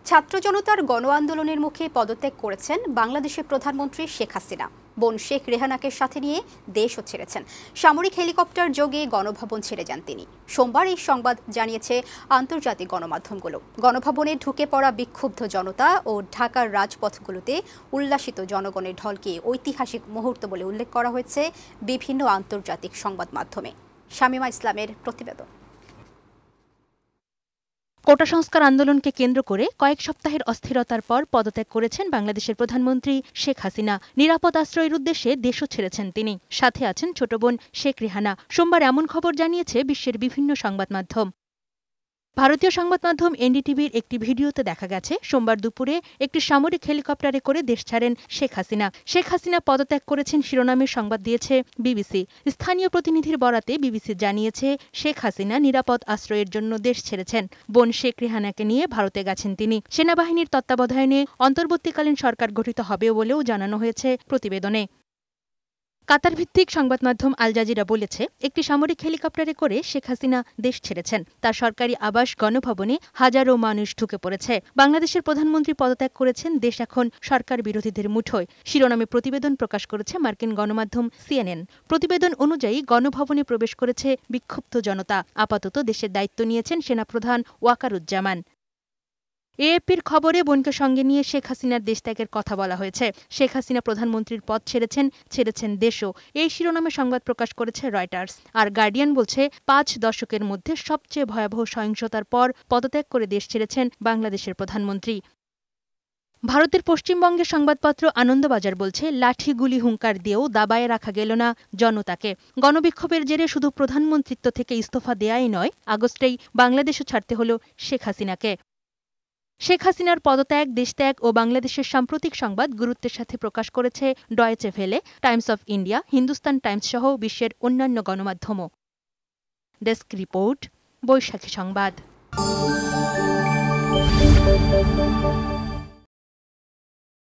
ছাত্র জনতার গণ আন্দোলনের মুখে পদত্যাগ করেছেন বাংলাদেশের প্রধানমন্ত্রী শেখ হাসিনা। বোন শেখ রেহানাকে সাথে নিয়ে দেশও ছেড়েছেন। সামরিক হেলিকপ্টার যোগে গণভবন ছেড়ে যান তিনি। সোমবার এই সংবাদ জানিয়েছে আন্তর্জাতিক গণমাধ্যমগুলো। গণভবনে ঢুকে পড়া বিক্ষুব্ধ জনতা ও ঢাকার রাজপথগুলোতে উল্লাসিত জনগণের ঢলকে ঐতিহাসিক মুহূর্ত বলে উল্লেখ করা হয়েছে বিভিন্ন আন্তর্জাতিক সংবাদ মাধ্যমে। শামিমা ইসলামের প্রতিবেদন। কোটা সংস্কার আন্দোলনকে কেন্দ্র করে কয়েক সপ্তাহের অস্থিরতার পর পদত্যাগ করেছেন বাংলাদেশের প্রধানমন্ত্রী শেখ হাসিনা। নিরাপদ আশ্রয়ের উদ্দেশ্যে দেশও ছেড়েছেন তিনি। সাথে আছেন ছোট বোন শেখ রেহানা। সোমবার এমন খবর জানিয়েছে বিশ্বের বিভিন্ন সংবাদ মাধ্যম। ভারতীয় সংবাদ মাধ্যম এনডিটিভির একটি ভিডিওতে দেখা গেছে সোমবার দুপুরে একটি সামরিক হেলিকপ্টারে করে দেশ ছাড়েন শেখ হাসিনা। শেখ হাসিনা পদত্যাগ করেছেন শিরোনামে সংবাদ দিয়েছে বিবিসি। স্থানীয় প্রতিনিধির বরাতে বিবিসি জানিয়েছে শেখ হাসিনা নিরাপদ আশ্রয়ের জন্য দেশ ছেড়েছেন। বোন শেখ রেহানাকে নিয়ে ভারতে গেছেন তিনি। সেনাবাহিনীর তত্ত্বাবধানে অন্তর্বর্তীকালীন সরকার গঠিত হবে বলেও জানানো হয়েছে প্রতিবেদনে। কাতার ভিত্তিক সংবাদ মাধ্যম আল জাজিরা বলেছে, একটি সামরিক হেলিকপ্টারে করে শেখ হাসিনা দেশ ছেড়েছেন। তার সরকারি আবাস গণভবনে হাজারো মানুষ ঢুকে পড়েছে। বাংলাদেশের প্রধানমন্ত্রী পদত্যাগ করেছেন, দেশ এখন সরকার বিরোধীদের মুঠোয়, শিরোনামে প্রতিবেদন প্রকাশ করেছে মার্কিন গণমাধ্যম সিএনএন। প্রতিবেদন অনুযায়ী গণভবনে প্রবেশ করেছে বিক্ষুব্ধ জনতা। আপাতত দেশের দায়িত্ব নিয়েছেন সেনাপ্রধান ওয়াকারুজ্জামান। এএপির খবরে বোনকে সঙ্গে নিয়ে শেখ হাসিনার দেশত্যাগের কথা বলা হয়েছে। শেখ হাসিনা প্রধানমন্ত্রীর পদ ছেড়েছেন দেশও, এই শিরোনামে সংবাদ প্রকাশ করেছে রয়টার্স। আর গার্ডিয়ান বলছে, 5 দশকের মধ্যে সবচেয়ে ভয়াবহ সহিংসতার পর পদত্যাগ করে দেশ ছেড়েছেন বাংলাদেশের প্রধানমন্ত্রী। ভারতের পশ্চিমবঙ্গের সংবাদপত্র আনন্দবাজার বলছে, লাঠি গুলি হুঙ্কার দিয়েও দাবায় রাখা গেল না জনতাকে। গণবিক্ষোভের জেরে শুধু প্রধানমন্ত্রিত্ব থেকে ইস্তফা দেয়াই নয়, আগস্টেই বাংলাদেশও ছাড়তে হল শেখ হাসিনাকে। শেখ হাসিনার পদত্যাগ, দেশত্যাগ ও বাংলাদেশের সাম্প্রতিক সংবাদ গুরুত্বের সাথে প্রকাশ করেছে Deutsche Welle, Times of India, Hindustan Times সহ বিশ্বের অন্যান্য গণমাধ্যমও। ডেস্ক রিপোর্ট, বৈশাখী সংবাদ।